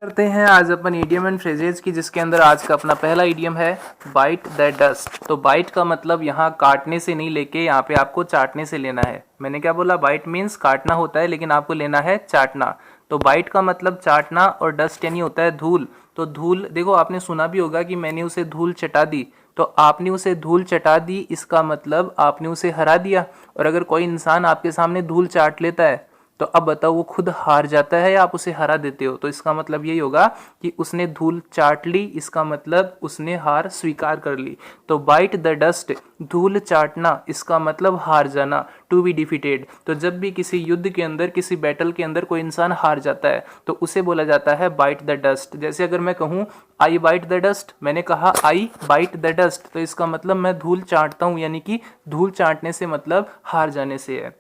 करते हैं आज अपन इडियम एंड फ्रेजेज की, जिसके अंदर आज का अपना पहला इडियम है बाइट द डस्ट। तो बाइट का मतलब यहाँ काटने से नहीं लेके यहाँ पे आपको चाटने से लेना है। मैंने क्या बोला, बाइट मीन्स काटना होता है लेकिन आपको लेना है चाटना। तो बाइट का मतलब चाटना और डस्ट यानी होता है धूल। तो धूल, देखो आपने सुना भी होगा कि मैंने उसे धूल चटा दी। तो आपने उसे धूल चटा दी, इसका मतलब आपने उसे हरा दिया। और अगर कोई इंसान आपके सामने धूल चाट लेता है तो अब बताओ वो खुद हार जाता है या आप उसे हरा देते हो। तो इसका मतलब यही होगा कि उसने धूल चाट ली, इसका मतलब उसने हार स्वीकार कर ली। तो बाइट द डस्ट, धूल चाटना, इसका मतलब हार जाना, टू बी डिफीटेड। तो जब भी किसी युद्ध के अंदर, किसी बैटल के अंदर कोई इंसान हार जाता है तो उसे बोला जाता है बाइट द डस्ट। जैसे अगर मैं कहूँ आई बाइट द डस्ट, मैंने कहा आई बाइट द डस्ट, तो इसका मतलब मैं धूल चाटता हूँ, यानी कि धूल चाटने से मतलब हार जाने से है।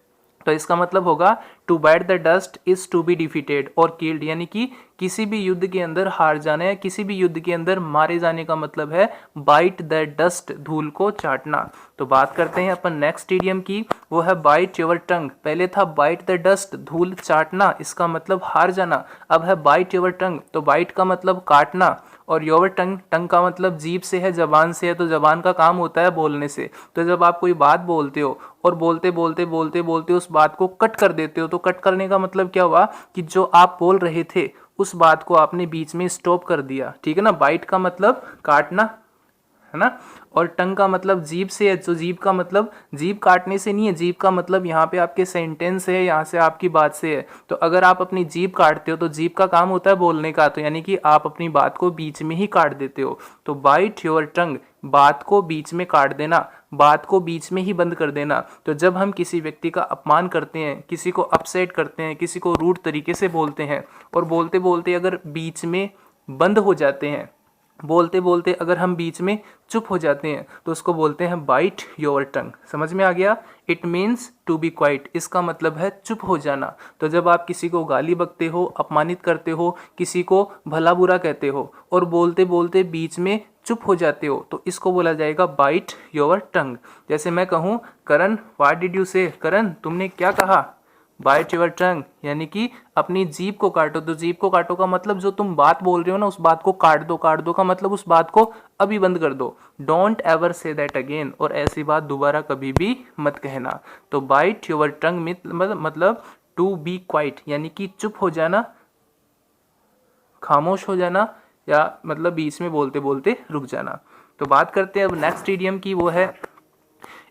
तो इसका मतलब होगा to bite the dust is to be defeated और किल्ड, यानी कि किसी भी युद्ध के अंदर हार जाना या किसी भी युद्ध के अंदर मारे जाने का मतलब है बाइट द डस्ट, धूल को चाटना। तो बात करते हैं अपन नेक्स्ट इडियम की, वो है बाइट योर टंग। पहले था बाइट द डस्ट, धूल चाटना, इसका मतलब हार जाना। अब है बाइट योर टंग, तो बाइट का मतलब काटना और योर टंग, टंग का मतलब जीभ से है, जबान से है। तो जबान का काम होता है बोलने से। तो जब आप कोई बात बोलते हो और बोलते बोलते बोलते बोलते उस बात को कट कर देते हो, तो कट करने का मतलब क्या हुआ कि जो आप बोल रहे थे उस बात को आपने बीच में स्टॉप कर दिया। ठीक है ना। बाइट का मतलब काटना है ना, और टंग का मतलब जीभ से है। तो जीभ का मतलब जीभ काटने से नहीं है, जीभ का मतलब यहाँ पे आपके सेंटेंस है, यहाँ से आपकी बात से है। तो अगर आप अपनी जीभ काटते हो तो जीभ का काम होता है बोलने का, तो यानी कि आप अपनी बात को बीच में ही काट देते हो। तो बाइट योर टंग, बात को बीच में काट देना, बात को बीच में ही बंद कर देना। तो जब हम किसी व्यक्ति का अपमान करते हैं, किसी को अपसेट करते हैं, किसी को रूड तरीके से बोलते हैं और बोलते बोलते अगर बीच में बंद हो जाते हैं, बोलते बोलते अगर हम बीच में चुप हो जाते हैं, तो उसको बोलते हैं बाइट योर टंग। समझ में आ गया। It means to be quite, इसका मतलब है चुप हो जाना। तो जब आप किसी को गाली बकते हो, अपमानित करते हो, किसी को भला बुरा कहते हो और बोलते बोलते बीच में चुप हो जाते हो, तो इसको बोला जाएगा बाइट योर टंग। जैसे मैं कहूँ करण व्हाट डिड यू से, करण तुमने क्या कहा। बाइट योर टंग यानी कि अपनी जीभ को काटो। तो जीभ को काटो का मतलब जो तुम बात बोल रहे हो ना उस बात को काट दो। काट दो का मतलब उस बात को अभी बंद कर दो। Don't ever say that again, और ऐसी बात दोबारा कभी भी मत कहना। तो बाइट योर टंग मतलब टू बी क्वाइट, यानी कि चुप हो जाना, खामोश हो जाना, या मतलब बीच में बोलते बोलते रुक जाना। तो बात करते हैं अब नेक्स्ट इडियम की, वो है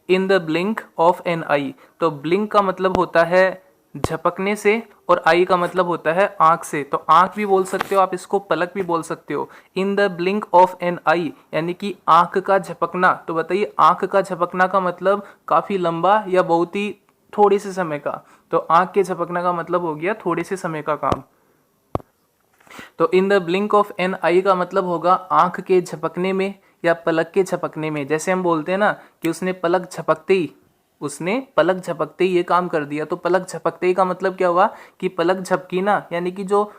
in the blink of an eye. तो ब्लिंक का मतलब होता है झपकने से और आई का मतलब होता है आंख से। तो आंख भी बोल सकते हो आप, इसको पलक भी बोल सकते हो। In the blink of an eye यानी कि आंख का झपकना। तो बताइए आंख का झपकना का मतलब काफी लंबा या बहुत ही थोड़े से समय का। तो आंख के झपकना का मतलब हो गया थोड़े से समय का काम। तो in the blink of an eye का मतलब होगा आंख के झपकने में या पलक के झपकने में। जैसे हम बोलते हैं ना कि उसने पलक झपकते ही, उसने पलक झपकते ही ये काम कर दिया। तो पलक झपकते ही का मतलब क्या हुआ कि पलक झपकी ना, यानी कि जो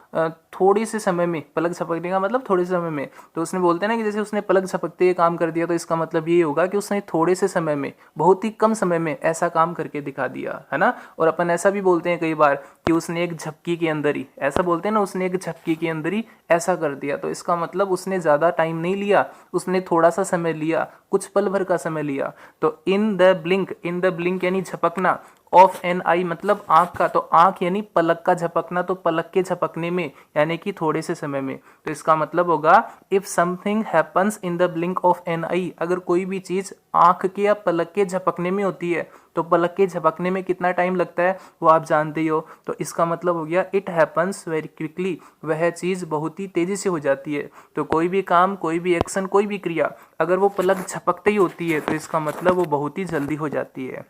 थोड़े से समय में, पलक झपकने का मतलब थोड़े से समय में। तो उसने बोलते हैं ना कि जैसे उसने पलक झपकते ही काम कर दिया, तो इसका मतलब ये होगा कि उसने थोड़े से समय में, बहुत ही कम समय में ऐसा काम करके दिखा दिया, है ना। और अपन ऐसा भी बोलते हैं कई बार कि उसने एक झपकी के अंदर ही, ऐसा बोलते हैं ना, उसने एक झपकी के अंदर ही ऐसा कर दिया। तो इसका मतलब उसने ज्यादा टाइम नहीं लिया, उसने थोड़ा सा समय लिया, कुछ पल भर का समय लिया। तो in the blink, in the blink यानी झपकना, ऑफ एन आई मतलब आंख का। तो आंख यानी पलक का झपकना, तो पलक के झपकने में यानी कि थोड़े से समय में। तो इसका मतलब होगा if something happens in the blink of an eye, अगर कोई भी चीज आंख के या पलक के झपकने में होती है तो पलक के झपकने में कितना टाइम लगता है वो आप जानते ही हो। तो इसका मतलब हो गया इट हैपन्स वेरी क्विकली, वह चीज बहुत ही तेजी से हो जाती है। तो कोई भी काम, कोई भी एक्शन, कोई भी क्रिया अगर वो पलक झपकते ही होती है तो इसका मतलब वो बहुत ही जल्दी हो जाती है।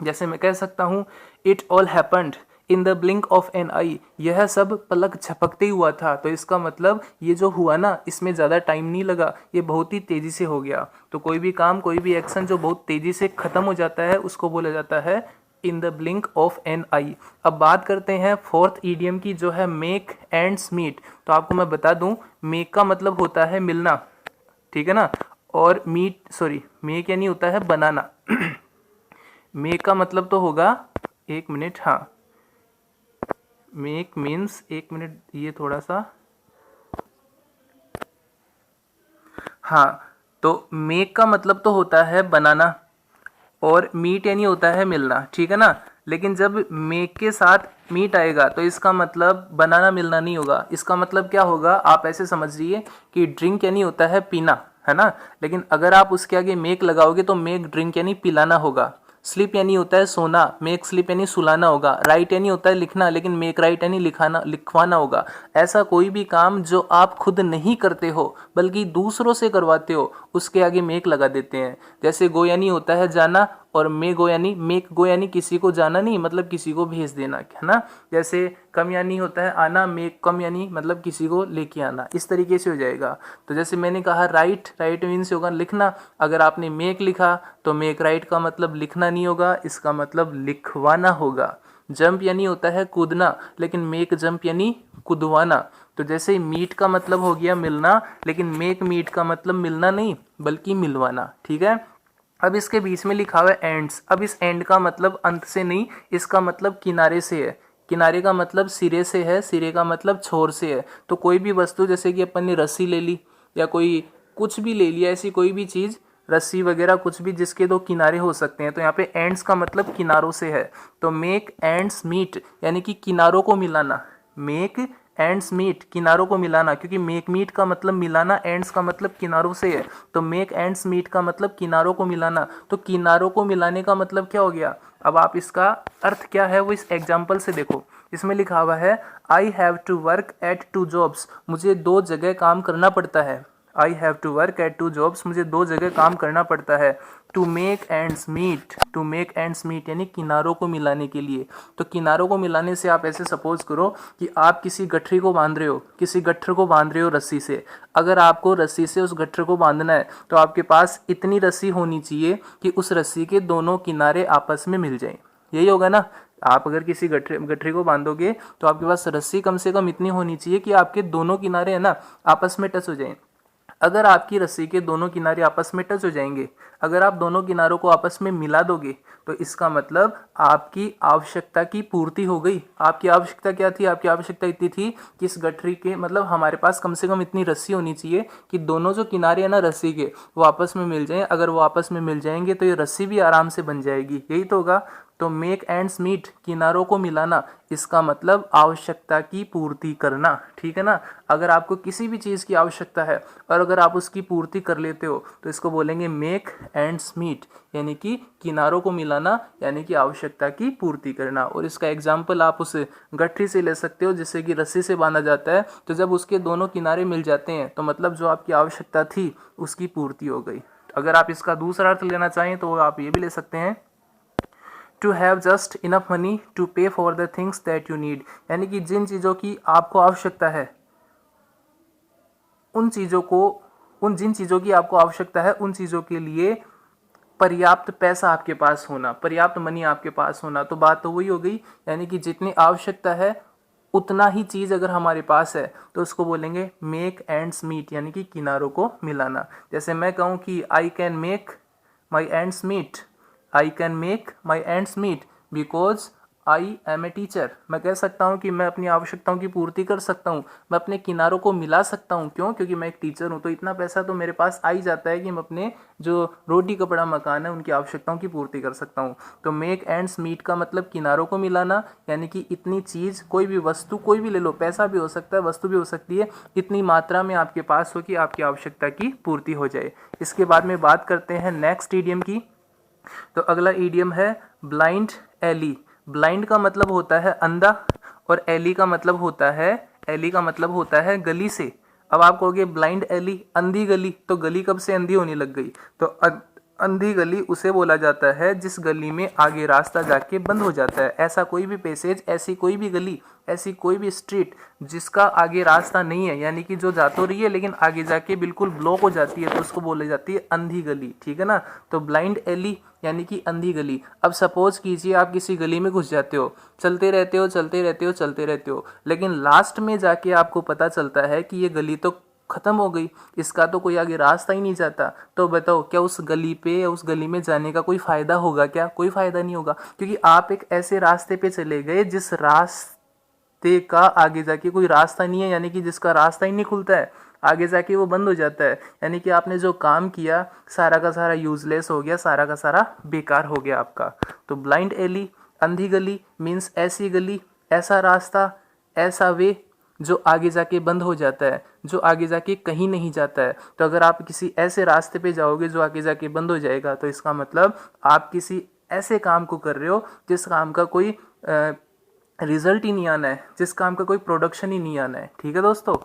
जैसे मैं कह सकता हूँ it all happened in the blink of an eye, यह सब पलक झपकते ही हुआ था। तो इसका मतलब ये जो हुआ ना इसमें ज़्यादा टाइम नहीं लगा, ये बहुत ही तेज़ी से हो गया। तो कोई भी काम, कोई भी एक्शन जो बहुत तेज़ी से ख़त्म हो जाता है उसको बोला जाता है in the blink of an eye. अब बात करते हैं फोर्थ ईडियम की, जो है मेक एंड्स मीट। तो आपको मैं बता दूं, मेक का मतलब होता है मिलना, ठीक है ना, और मीट, सॉरी, मेक यानी होता है बनाना। मेक का मतलब तो होगा, एक मिनट, हाँ, मेक मीन्स, एक मिनट, ये थोड़ा सा हाँ, तो मेक का मतलब तो होता है बनाना, और मीट यानी होता है मिलना, ठीक है ना। लेकिन जब मेक के साथ मीट आएगा तो इसका मतलब बनाना मिलना नहीं होगा। इसका मतलब क्या होगा, आप ऐसे समझिए कि ड्रिंक यानी होता है पीना, है ना। लेकिन अगर आप उसके आगे मेक लगाओगे तो मेक ड्रिंक यानी पिलाना होगा। स्लीप यानी होता है सोना, मेक स्लीप यानी सुलाना होगा। राइट यानी होता है लिखना, लेकिन मेक राइट यानी लिखाना लिखवाना होगा। ऐसा कोई भी काम जो आप खुद नहीं करते हो बल्कि दूसरों से करवाते हो उसके आगे मेक लगा देते हैं। जैसे गो यानी होता है जाना, और मेक गो यानी किसी को जाना नहीं, मतलब किसी को भेज देना, है ना। जैसे कम यानी होता है आना, मेक कम यानी मतलब किसी को लेके आना, इस तरीके से हो जाएगा। तो जैसे मैंने कहा राइट मीन्स होगा लिखना। अगर आपने मेक लिखा तो मेक राइट का मतलब लिखना नहीं होगा, इसका मतलब लिखवाना होगा। जंप यानी होता है कूदना, लेकिन मेक जंप यानी कूदवाना। तो जैसे मीट का मतलब हो गया मिलना, लेकिन मेक मीट का मतलब मिलना नहीं बल्कि मिलवाना, ठीक है। अब इसके बीच में लिखा हुआ है एंड्स। अब इस एंड का मतलब अंत से नहीं, इसका मतलब किनारे से है। किनारे का मतलब सिरे से है, सिरे का मतलब छोर से है। तो कोई भी वस्तु, जैसे कि अपन ने रस्सी ले ली या कोई कुछ भी ले लिया, ऐसी कोई भी चीज, रस्सी वगैरह कुछ भी जिसके दो किनारे हो सकते हैं, तो यहाँ पे एंड्स का मतलब किनारों से है। तो मेक एंड्स मीट यानी कि किनारों को मिलाना। मेक एंड्स मीट किनारों को मिलाना, क्योंकि मेक मीट का मतलब मिलाना, एंड्स का मतलब किनारों से है। तो मेक एंड्स मीट का मतलब किनारों को मिलाना। तो किनारों को मिलाने का मतलब क्या हो गया। अब आप इसका अर्थ क्या है वो इस एग्जाम्पल से देखो। इसमें लिखा हुआ है I have to work at 2 jobs. मुझे 2 जगह काम करना पड़ता है। I have to work at 2 jobs, मुझे 2 जगह काम करना पड़ता है। To make ends meet, to make ends meet यानी किनारों को मिलाने के लिए। तो किनारों को मिलाने से आप ऐसे सपोज करो कि आप किसी गठरी को बांध रहे हो, किसी गट्ठर को बांध रहे हो रस्सी से। अगर आपको रस्सी से उस गट्ठर को बांधना है तो आपके पास इतनी रस्सी होनी चाहिए कि उस रस्सी के दोनों किनारे आपस में मिल जाएं। यही होगा ना। आप अगर किसी गठरी को बांधोगे तो आपके पास रस्सी कम से कम इतनी होनी चाहिए कि आपके दोनों किनारे है ना आपस में टच हो जाएं। अगर आपकी रस्सी के दोनों किनारे आपस में टच हो जाएंगे, अगर आप दोनों किनारों को आपस में मिला दोगे, तो इसका मतलब आपकी आवश्यकता की पूर्ति हो गई। आपकी आवश्यकता क्या थी, आपकी आवश्यकता इतनी थी कि इस गठरी के मतलब हमारे पास कम से कम इतनी रस्सी होनी चाहिए कि दोनों जो किनारे हैं ना रस्सी के वो आपस में मिल जाएं। अगर वो आपस में मिल जाएंगे तो ये रस्सी भी आराम से बन जाएगी। यही तो होगा। तो मेक एंड्स मीट किनारों को मिलाना, इसका मतलब आवश्यकता की पूर्ति करना, ठीक है ना। अगर आपको किसी भी चीज़ की आवश्यकता है और अगर आप उसकी पूर्ति कर लेते हो तो इसको बोलेंगे मेक एंड्स मीट, यानी कि किनारों को मिलाना यानी कि आवश्यकता की पूर्ति करना। और इसका एग्जाम्पल आप उस गठरी से ले सकते हो जिससे कि रस्सी से बांधा जाता है। तो जब उसके दोनों किनारे मिल जाते हैं तो मतलब जो आपकी आवश्यकता थी उसकी पूर्ति हो गई। अगर आप इसका दूसरा अर्थ लेना चाहें तो आप ये भी ले सकते हैं, to have just enough money to pay for the things that you need, यानी कि जिन चीज़ों की आपको आवश्यकता है जिन चीज़ों की आपको आवश्यकता है उन चीज़ों के लिए पर्याप्त पैसा आपके पास होना, पर्याप्त मनी आपके पास होना। तो बात तो वही हो गई, यानी कि जितनी आवश्यकता है उतना ही चीज़ अगर हमारे पास है तो उसको बोलेंगे मेक एंड्स मीट, यानी कि किनारों को मिलाना। जैसे मैं कहूँ कि I can make my ends meet, I can make my ends meet because I am a teacher. मैं कह सकता हूँ कि मैं अपनी आवश्यकताओं की पूर्ति कर सकता हूँ, मैं अपने किनारों को मिला सकता हूँ। क्यों? क्योंकि मैं एक टीचर हूँ। तो इतना पैसा तो मेरे पास आ ही जाता है कि मैं अपने जो रोटी कपड़ा मकान है उनकी आवश्यकताओं की पूर्ति कर सकता हूँ। तो मेक एंड्स मीट का मतलब किनारों को मिलाना, यानी कि इतनी चीज़, कोई भी वस्तु, कोई भी ले लो, पैसा भी हो सकता है, वस्तु भी हो सकती है, इतनी मात्रा में आपके पास हो कि आपकी आवश्यकता की पूर्ति हो जाए। इसके बाद में बात करते हैं नेक्स्ट ईडियम की। तो अगला ईडियम है ब्लाइंड एली। ब्लाइंड का मतलब होता है अंधा और एली का मतलब होता है गली से। अब आप कहोगे ब्लाइंड एली, अंधी गली, तो गली कब से अंधी होने लग गई। तो अंधी गली उसे बोला जाता है जिस गली में आगे रास्ता जाके बंद हो जाता है। ऐसा कोई भी पैसेज, ऐसी कोई भी गली, ऐसी कोई भी स्ट्रीट जिसका आगे रास्ता नहीं है, यानी कि जो जा तो रही है लेकिन आगे जाके बिल्कुल ब्लॉक हो जाती है, तो उसको बोली जाती है अंधी गली, ठीक है ना। तो ब्लाइंड एली यानी कि अंधी गली। अब सपोज कीजिए आप किसी गली में घुस जाते हो, चलते रहते हो, लेकिन लास्ट में जाके आपको पता चलता है कि ये गली तो खत्म हो गई, इसका तो कोई आगे रास्ता ही नहीं जाता। तो बताओ क्या उस गली पे या उस गली में जाने का कोई फायदा होगा क्या? कोई फायदा नहीं होगा, क्योंकि आप एक ऐसे रास्ते पे चले गए जिस रास्ते का आगे जाके कोई रास्ता नहीं है, यानी कि जिसका रास्ता ही नहीं खुलता है। आगे जाके वो बंद हो जाता है, यानी कि आपने जो काम किया सारा का सारा यूजलेस हो गया, सारा का सारा बेकार हो गया आपका। तो ब्लाइंड एली, अंधी गली मीन्स ऐसी गली, ऐसा रास्ता, ऐसा वे जो आगे जाके बंद हो जाता है, जो आगे जाके कहीं नहीं जाता है। तो अगर आप किसी ऐसे रास्ते पे जाओगे जो आगे जाके बंद हो जाएगा, तो इसका मतलब आप किसी ऐसे काम को कर रहे हो जिस काम का कोई रिजल्ट ही नहीं आना है, जिस काम का कोई प्रोडक्शन ही नहीं आना है। ठीक है दोस्तों,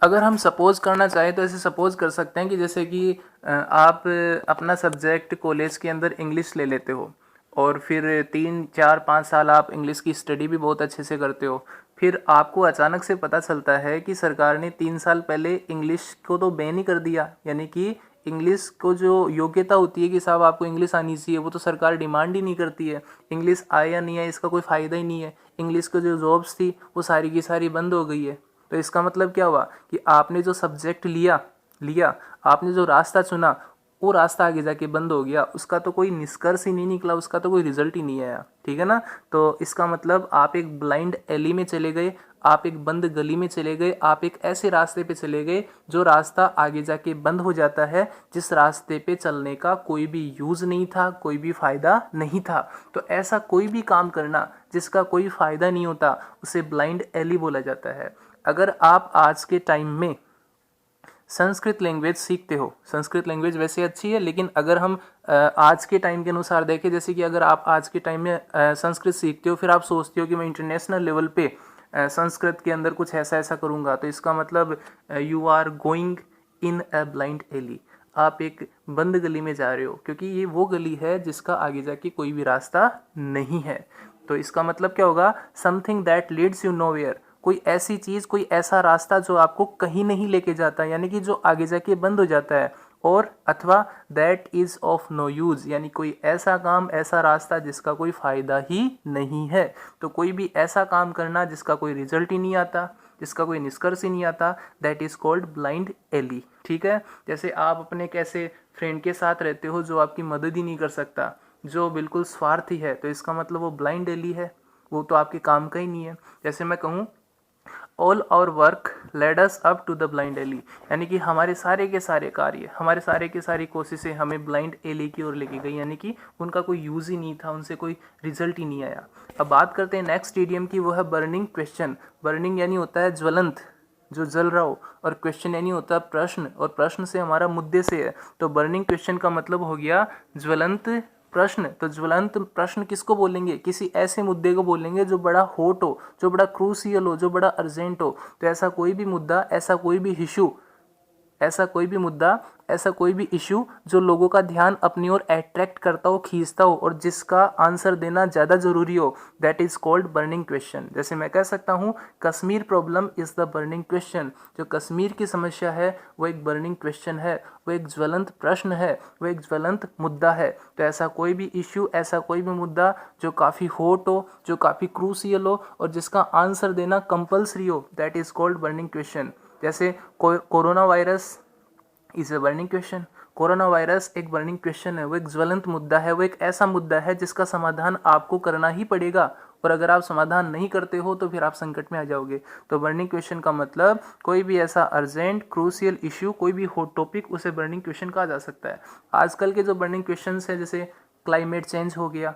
अगर हम सपोज करना चाहें तो ऐसे सपोज कर सकते हैं कि जैसे कि आप अपना सब्जेक्ट कॉलेज के अंदर इंग्लिश ले लेते हो और फिर 3 4 5 साल आप इंग्लिश की स्टडी भी बहुत अच्छे से करते हो। फिर आपको अचानक से पता चलता है कि सरकार ने 3 साल पहले इंग्लिश को तो बैन ही कर दिया, यानी कि इंग्लिश को जो योग्यता होती है कि साहब आपको इंग्लिश आनी चाहिए, वो तो सरकार डिमांड ही नहीं करती है। इंग्लिश आए या नहीं आए इसका कोई फ़ायदा ही नहीं है। इंग्लिश की जो जॉब्स थी वो सारी की सारी बंद हो गई है। तो इसका मतलब क्या हुआ कि आपने जो सब्जेक्ट लिया लिया आपने जो रास्ता चुना वो रास्ता आगे जाके बंद हो गया, उसका तो कोई निष्कर्ष ही नहीं निकला, उसका तो कोई रिजल्ट ही नहीं आया। ठीक है ना। तो इसका मतलब आप एक ब्लाइंड एली में चले गए, आप एक बंद गली में चले गए, आप एक ऐसे रास्ते पे चले गए जो रास्ता आगे जाके बंद हो जाता है, जिस रास्ते पे चलने का कोई भी यूज़ नहीं था, कोई भी फ़ायदा नहीं था। तो ऐसा कोई भी काम करना जिसका कोई फ़ायदा नहीं होता उसे ब्लाइंड एली बोला जाता है। अगर आप आज के टाइम में संस्कृत लैंग्वेज सीखते हो, संस्कृत लैंग्वेज वैसे अच्छी है, लेकिन अगर हम आज के टाइम के अनुसार देखें, जैसे कि अगर आप आज के टाइम में संस्कृत सीखते हो, फिर आप सोचते हो कि मैं इंटरनेशनल लेवल पे संस्कृत के अंदर कुछ ऐसा ऐसा करूँगा, तो इसका मतलब you are going in a blind alley, आप एक बंद गली में जा रहे हो, क्योंकि ये वो गली है जिसका आगे जाके कोई भी रास्ता नहीं है। तो इसका मतलब क्या होगा, something that leads you nowhere, कोई ऐसी चीज़, कोई ऐसा रास्ता जो आपको कहीं नहीं लेके जाता, यानी कि जो आगे जाके बंद हो जाता है। और अथवा that is of no use, यानी कोई ऐसा काम, ऐसा रास्ता जिसका कोई फ़ायदा ही नहीं है। तो कोई भी ऐसा काम करना जिसका कोई रिजल्ट ही नहीं आता, जिसका कोई निष्कर्ष ही नहीं आता, that is called blind alley. ठीक है। जैसे आप अपने एक ऐसे फ्रेंड के साथ रहते हो जो आपकी मदद ही नहीं कर सकता, जो बिल्कुल स्वार्थी है, तो इसका मतलब वो ब्लाइंड एली है, वो तो आपके काम का ही नहीं है। जैसे मैं कहूँ all our work led us up to the blind alley, यानी कि हमारे सारे के सारे कार्य, हमारे सारे की सारी कोशिशें हमें ब्लाइंड एली की ओर लेके गई, यानी कि उनका कोई यूज़ ही नहीं था, उनसे कोई रिजल्ट ही नहीं आया। अब बात करते हैं नेक्स्ट इडियम की, वो है बर्निंग क्वेश्चन। बर्निंग यानी होता है ज्वलंत, जो जल रहा हो, और क्वेश्चन यानी होता है प्रश्न, और प्रश्न से हमारा मुद्दे से है। तो बर्निंग क्वेश्चन का मतलब हो गया ज्वलंत प्रश्न। तो ज्वलंत प्रश्न किसको बोलेंगे, किसी ऐसे मुद्दे को बोलेंगे जो बड़ा हॉट हो, जो बड़ा क्रूसियल हो, जो बड़ा अर्जेंट हो। तो ऐसा कोई भी मुद्दा, ऐसा कोई भी इशू, ऐसा कोई भी मुद्दा, ऐसा कोई भी इशू जो लोगों का ध्यान अपनी ओर अट्रैक्ट करता हो, खींचता हो, और जिसका आंसर देना ज़्यादा ज़रूरी हो, that is called burning question. जैसे मैं कह सकता हूँ Kashmir problem is the burning question, जो कश्मीर की समस्या है वो एक बर्निंग क्वेश्चन है, वो एक ज्वलंत प्रश्न है, वो एक ज्वलंत मुद्दा है। तो ऐसा कोई भी इशू, ऐसा कोई भी मुद्दा जो काफ़ी हॉट हो, जो काफ़ी क्रूसियल हो, और जिसका आंसर देना कंपल्सरी हो, that is called burning question. जैसे corona virus is a burning question. Corona virus एक बर्निंग क्वेश्चन है, वो एक ज्वलंत मुद्दा है, वो एक ऐसा मुद्दा है जिसका समाधान आपको करना ही पड़ेगा, और अगर आप समाधान नहीं करते हो तो फिर आप संकट में आ जाओगे। तो बर्निंग क्वेश्चन का मतलब कोई भी ऐसा अर्जेंट क्रूसियल इश्यू, कोई भी हॉट टॉपिक, उसे बर्निंग क्वेश्चन कहा जा सकता है। आजकल के जो बर्निंग क्वेश्चन है, जैसे क्लाइमेट चेंज हो गया,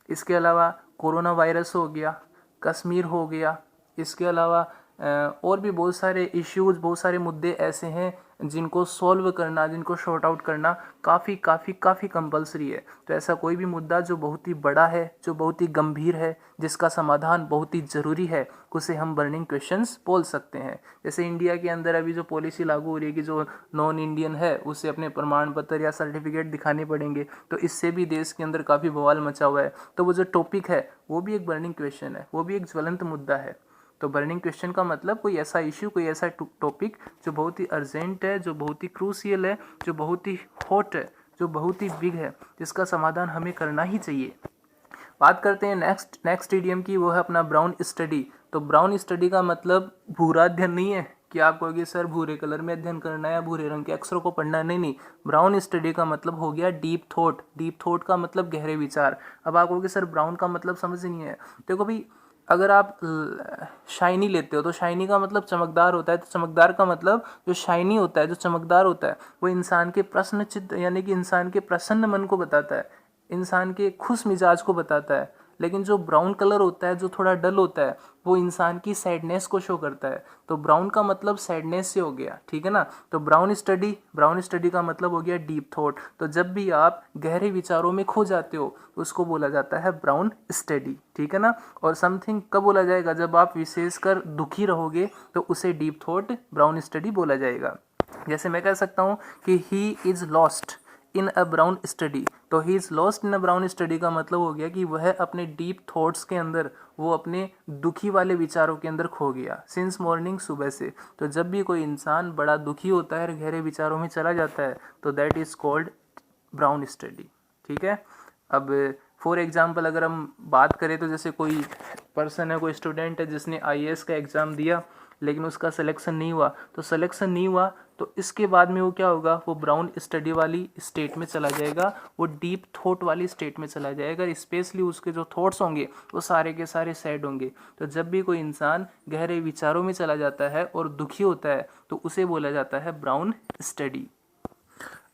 इसके अलावा कोरोना वायरस हो गया, कश्मीर हो गया, इसके अलावा और भी बहुत सारे इश्यूज़, बहुत सारे मुद्दे ऐसे हैं जिनको सॉल्व करना, जिनको शॉर्ट आउट करना काफ़ी काफ़ी काफ़ी कंपलसरी है। तो ऐसा कोई भी मुद्दा जो बहुत ही बड़ा है, जो बहुत ही गंभीर है, जिसका समाधान बहुत ही ज़रूरी है, उसे हम बर्निंग क्वेश्चंस बोल सकते हैं। जैसे इंडिया के अंदर अभी जो पॉलिसी लागू हो रही है कि जो नॉन इंडियन है उसे अपने प्रमाण पत्र या सर्टिफिकेट दिखाने पड़ेंगे, तो इससे भी देश के अंदर काफ़ी बवाल मचा हुआ है। तो वो जो टॉपिक है वो भी एक बर्निंग क्वेश्चन है, वो भी एक ज्वलंत मुद्दा है। तो बर्निंग क्वेश्चन का मतलब कोई ऐसा इश्यू, कोई ऐसा टॉपिक जो बहुत ही अर्जेंट है, जो बहुत ही क्रूसियल है, जो बहुत ही हॉट है, जो बहुत ही बिग है, जिसका समाधान हमें करना ही चाहिए। बात करते हैं नेक्स्ट इडियम की, वो है अपना ब्राउन स्टडी। तो ब्राउन स्टडी का मतलब भूरा अध्ययन नहीं है कि आप कहोगे सर भूरे कलर में अध्ययन करना है, भूरे रंग के अक्षरों को पढ़ना है। नहीं, ब्राउन स्टडी का मतलब हो गया डीप थॉट। डीप थॉट का मतलब गहरे विचार। अब आप कहोगे सर ब्राउन का मतलब समझ नहीं है। देखो भाई, अगर आप शाइनी लेते हो तो शाइनी का मतलब चमकदार होता है, तो चमकदार का मतलब जो शाइनी होता है, जो चमकदार होता है, वो इंसान के प्रसन्न चित्त यानी कि इंसान के प्रसन्न मन को बताता है, इंसान के खुश मिजाज को बताता है। लेकिन जो ब्राउन कलर होता है, जो थोड़ा डल होता है, वो इंसान की सैडनेस को शो करता है। तो ब्राउन का मतलब सैडनेस से हो गया, ठीक है ना। तो ब्राउन स्टडी का मतलब हो गया डीप थॉट। तो जब भी आप गहरे विचारों में खो जाते हो उसको बोला जाता है ब्राउन स्टडी, ठीक है ना। और समथिंग कब बोला जाएगा, जब आप विशेषकर दुखी रहोगे तो उसे डीप थॉट ब्राउन स्टडी बोला जाएगा। जैसे मैं कह सकता हूँ कि he is lost in a brown study. तो he is lost in a brown study का मतलब हो गया कि वह अपने डीप थॉट्स के अंदर, वो अपने दुखी वाले विचारों के अंदर खो गया सिंस मॉर्निंग, सुबह से। तो जब भी कोई इंसान बड़ा दुखी होता है और गहरे विचारों में चला जाता है तो that is called brown study, ठीक है। अब फॉर एग्जाम्पल अगर हम बात करें तो जैसे कोई पर्सन है, कोई स्टूडेंट है जिसने आईएएस का एग्ज़ाम दिया लेकिन उसका सिलेक्शन नहीं हुआ, तो सिलेक्शन नहीं हुआ तो इसके बाद में वो क्या होगा, वो ब्राउन स्टडी वाली स्टेट में चला जाएगा, वो डीप थॉट वाली स्टेट में चला जाएगा। स्पेशली उसके जो थॉट्स होंगे वो सारे के सारे सैड होंगे। तो जब भी कोई इंसान गहरे विचारों में चला जाता है और दुखी होता है तो उसे बोला जाता है ब्राउन स्टडी।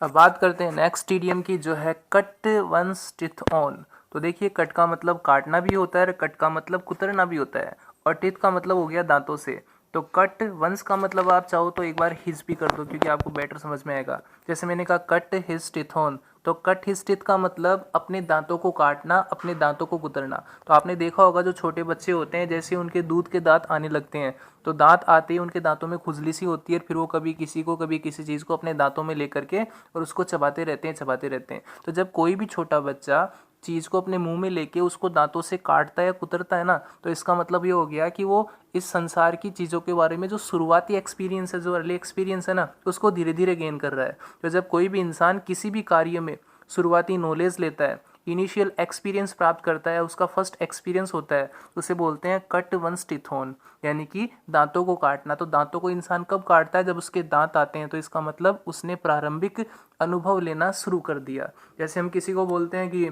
अब बात करते हैं नेक्स्ट इडियम की, जो है कट वंस टिथ ऑन। तो देखिए, कट का मतलब काटना भी होता है और कट का मतलब कुतरना भी होता है, और टिथ का मतलब हो गया दांतों से। तो कट वंस का मतलब आप चाहो तो एक बार हिज भी कर दो क्योंकि आपको बेटर समझ में आएगा। जैसे मैंने कहा कट हिज टिथ ऑन, तो कट हिज टिथ का मतलब अपने दांतों को काटना, अपने दांतों को कुतरना। तो आपने देखा होगा जो छोटे बच्चे होते हैं, जैसे उनके दूध के दांत आने लगते हैं तो दांत आते ही उनके दांतों में खुजली सी होती है, फिर वो कभी किसी को कभी किसी चीज़ को अपने दांतों में लेकर के और उसको चबाते रहते हैं, चबाते रहते हैं। तो जब कोई भी छोटा बच्चा चीज़ को अपने मुंह में लेके उसको दांतों से काटता है या कुतरता है ना, तो इसका मतलब ये हो गया कि वो इस संसार की चीज़ों के बारे में जो शुरुआती एक्सपीरियंस है, जो अर्ली एक्सपीरियंस है ना, उसको धीरे धीरे गेन कर रहा है। तो जब कोई भी इंसान किसी भी कार्य में शुरुआती नॉलेज लेता है, इनिशियल एक्सपीरियंस प्राप्त करता है, उसका फर्स्ट एक्सपीरियंस होता है, उसे बोलते हैं कट वंस टीथ ऑन, यानी कि दांतों को काटना। तो दांतों को इंसान कब काटता है, जब उसके दांत आते हैं। तो इसका मतलब उसने प्रारंभिक अनुभव लेना शुरू कर दिया। जैसे हम किसी को बोलते हैं कि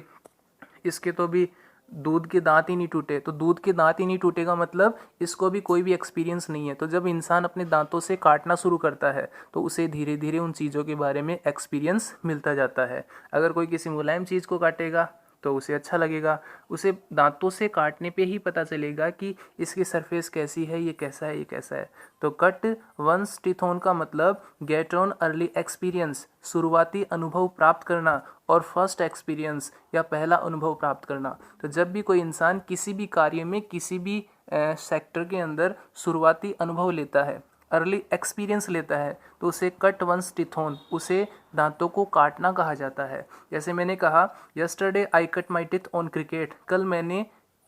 इसके तो भी दूध के दांत ही नहीं टूटे, तो दूध के दांत ही नहीं टूटेगा मतलब इसको भी कोई भी एक्सपीरियंस नहीं है। तो जब इंसान अपने दांतों से काटना शुरू करता है तो उसे धीरे धीरे उन चीज़ों के बारे में एक्सपीरियंस मिलता जाता है। अगर कोई किसी मुलायम चीज़ को काटेगा तो उसे अच्छा लगेगा, उसे दांतों से काटने पे ही पता चलेगा कि इसकी सरफेस कैसी है, ये कैसा है, ये कैसा है। तो कट वंस टीथ ऑन का मतलब गेट ऑन अर्ली एक्सपीरियंस, शुरुआती अनुभव प्राप्त करना, और फर्स्ट एक्सपीरियंस या पहला अनुभव प्राप्त करना। तो जब भी कोई इंसान किसी भी कार्य में, किसी भी सेक्टर के अंदर शुरुआती अनुभव लेता है, अर्ली एक्सपीरियंस लेता है, तो उसे कट वंस टीथ ऑन, उसे दांतों को काटना कहा जाता है। जैसे मैंने कहा yesterday I cut my teeth on cricket, कल मैंने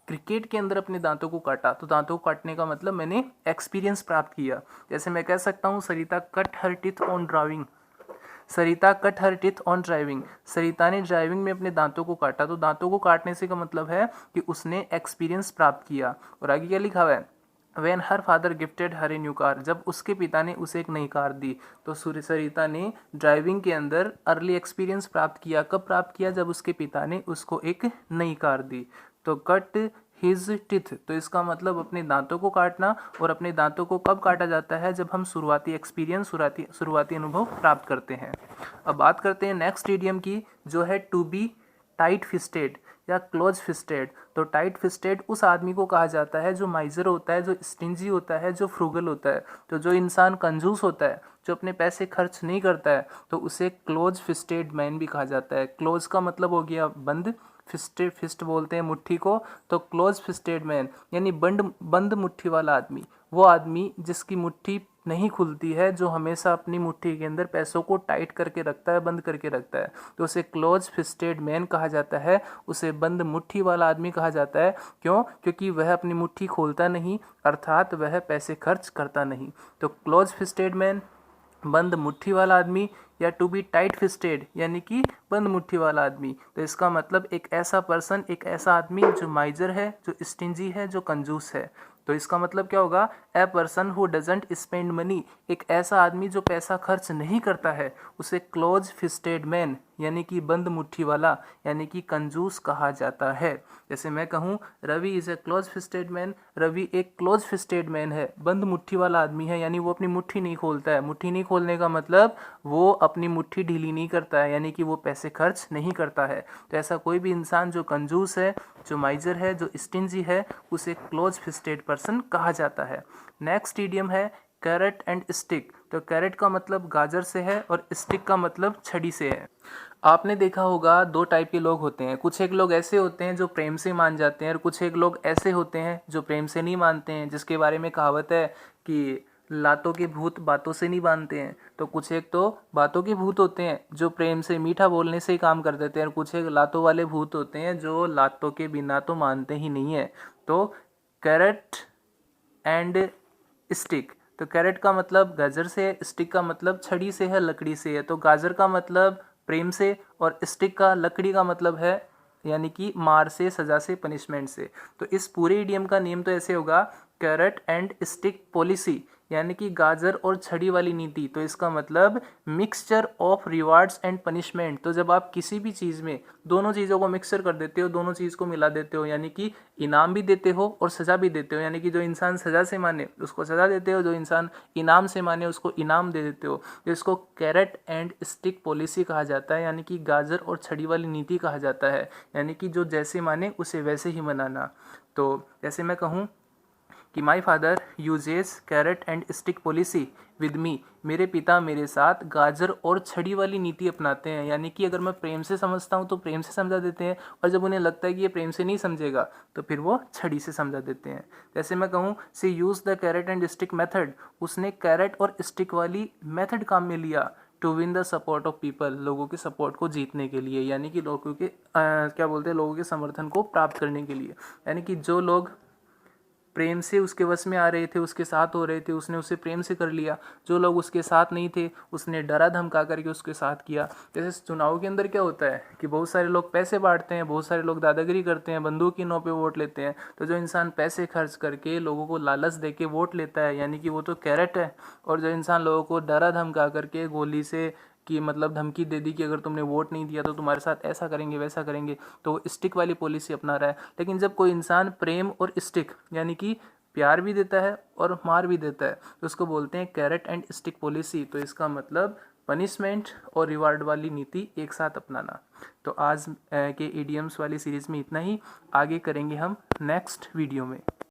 क्रिकेट के अंदर अपने दांतों को काटा। तो दांतों को काटने का मतलब मैंने एक्सपीरियंस प्राप्त किया। जैसे मैं कह सकता हूँ Sarita cut her teeth on driving, Sarita cut her teeth on driving, Sarita ने ड्राइविंग में अपने दांतों को काटा। तो दांतों को काटने से का मतलब है कि उसने एक्सपीरियंस प्राप्त किया। और आगे क्या लिखा हुआ है, when her father gifted her a new car, जब उसके पिता ने उसे एक नई कार दी। तो सरिता ने ड्राइविंग के अंदर अर्ली एक्सपीरियंस प्राप्त किया। कब प्राप्त किया, जब उसके पिता ने उसको एक नई कार दी। तो कट हिज टिथ, तो इसका मतलब अपने दांतों को काटना। और अपने दांतों को कब काटा जाता है, जब हम शुरुआती एक्सपीरियंस, शुरुआती अनुभव प्राप्त करते हैं। अब बात करते हैं नेक्स्ट इडियम की, जो है टू बी टाइट फिस्टेड या क्लोज फिस्टेड। तो टाइट फिस्टेड उस आदमी को कहा जाता है जो माइजर होता है, जो स्टिंजी होता है, जो फ्रूगल होता है। तो जो इंसान कंजूस होता है, जो अपने पैसे खर्च नहीं करता है, तो उसे क्लोज फिस्टेड मैन भी कहा जाता है। क्लोज का मतलब हो गया बंद, फिस्टेड, फिस्ट बोलते हैं मुट्ठी को। तो क्लोज फिस्टेड मैन यानी बंद मुट्ठी वाला आदमी, वो आदमी जिसकी मुट्ठी नहीं खुलती है, जो हमेशा अपनी मुट्ठी के अंदर पैसों को टाइट करके रखता है, बंद करके रखता है, तो उसे क्लोज फिस्टेड मैन कहा जाता है। उसे बंद मुट्ठी वाला आदमी कहा जाता है। क्यों? क्योंकि वह अपनी मुट्ठी खोलता नहीं, अर्थात वह पैसे खर्च करता नहीं। तो क्लोज फिस्टेड मैन, बंद मुट्ठी वाला आदमी, या टू बी टाइट फिस्टेड यानी कि बंद मुट्ठी वाला आदमी। तो इसका मतलब एक ऐसा पर्सन, एक ऐसा आदमी जो माइजर है, जो स्टिंजी है, जो कंजूस है। तो इसका मतलब क्या होगा, a person who doesn't spend money, एक ऐसा आदमी जो पैसा खर्च नहीं करता है, उसे क्लोज फिस्टेड मैन यानी कि बंद मुट्ठी वाला, यानी कि कंजूस कहा जाता है। जैसे मैं कहूँ Ravi is a close fisted man, Ravi एक क्लोज फिस्टेड मैन है, बंद मुट्ठी वाला आदमी है, यानी वो अपनी मुट्ठी नहीं खोलता है। मुट्ठी नहीं खोलने का मतलब वो अपनी मुट्ठी ढीली नहीं करता है, यानी कि वो पैसे खर्च नहीं करता है। तो ऐसा कोई भी इंसान जो कंजूस है, जो माइजर है, जो स्टिंजी है, उसे क्लोज फिस्टेड पर्सन कहा जाता है। नेक्स्ट इडियम है कैरेट एंड स्टिक। तो कैरेट का मतलब गाजर से है और स्टिक का मतलब छड़ी से है। आपने देखा होगा दो टाइप के लोग होते हैं, कुछ एक लोग ऐसे होते हैं जो प्रेम से मान जाते हैं और कुछ एक लोग ऐसे होते हैं जो प्रेम से नहीं मानते हैं, जिसके बारे में कहावत है कि लातों के भूत बातों से नहीं बांधते हैं। तो कुछ एक तो बातों के भूत होते हैं जो प्रेम से मीठा बोलने से ही काम कर देते हैं और कुछ एक लातों वाले भूत होते हैं जो लातों के बिना तो मानते ही नहीं है। तो कैरेट एंड स्टिक। तो कैरेट का मतलब गाजर से है, स्टिक का मतलब छड़ी से है, लकड़ी से है। तो गाजर का मतलब प्रेम से और स्टिक का लकड़ी का मतलब है यानी कि मार से, सजा से, पनिशमेंट से। तो इस पूरे इडियम का नेम तो ऐसे होगा कैरेट एंड स्टिक पॉलिसी, यानी कि गाजर और छड़ी वाली नीति। तो इसका मतलब mixture of rewards and punishment. तो जब आप किसी भी चीज़ में दोनों चीज़ों को मिक्सचर कर देते हो, दोनों चीज़ को मिला देते हो, यानी कि इनाम भी देते हो और सज़ा भी देते हो, यानी कि जो इंसान सज़ा से माने उसको सज़ा देते हो, जो इंसान इनाम से माने उसको इनाम दे देते हो। तो इसको कैरेट एंड स्टिक पॉलिसी कहा जाता है, यानी कि गाजर और छड़ी वाली नीति कहा जाता है, यानी कि जो जैसे माने उसे वैसे ही मनाना। तो जैसे मैं कहूँ कि my father uses carat and stick policy with me, मेरे पिता मेरे साथ गाजर और छड़ी वाली नीति अपनाते हैं, यानी कि अगर मैं प्रेम से समझता हूँ तो प्रेम से समझा देते हैं और जब उन्हें लगता है कि ये प्रेम से नहीं समझेगा तो फिर वो छड़ी से समझा देते हैं। जैसे मैं कहूँ she use the carrot and stick method, उसने कैरेट और स्टिक वाली मेथड काम में लिया to win the support of people, लोगों के सपोर्ट को जीतने के लिए, यानी कि लोगों के क्या बोलते हैं, लोगों के समर्थन को प्राप्त करने के लिए। यानी कि जो लोग प्रेम से उसके वश में आ रहे थे, उसके साथ हो रहे थे, उसने उसे प्रेम से कर लिया। जो लोग उसके साथ नहीं थे उसने डरा धमका करके उसके साथ किया। जैसे चुनाव के अंदर क्या होता है कि बहुत सारे लोग पैसे बांटते हैं, बहुत सारे लोग दादागिरी करते हैं, बंदूक की नोक पे वोट लेते हैं। तो जो इंसान पैसे खर्च करके लोगों को लालच दे के वोट लेता है, यानी कि वो तो कैरेट है। और जो इंसान लोगों को डरा धमका करके गोली से कि मतलब धमकी दे दी कि अगर तुमने वोट नहीं दिया तो तुम्हारे साथ ऐसा करेंगे वैसा करेंगे, तो वो स्टिक वाली पॉलिसी अपना रहा है। लेकिन जब कोई इंसान प्रेम और स्टिक यानी कि प्यार भी देता है और मार भी देता है तो उसको बोलते हैं कैरेट एंड स्टिक पॉलिसी। तो इसका मतलब पनिशमेंट और रिवार्ड वाली नीति एक साथ अपनाना। तो आज के इडियम्स वाली सीरीज़ में इतना ही, आगे करेंगे हम नेक्स्ट वीडियो में।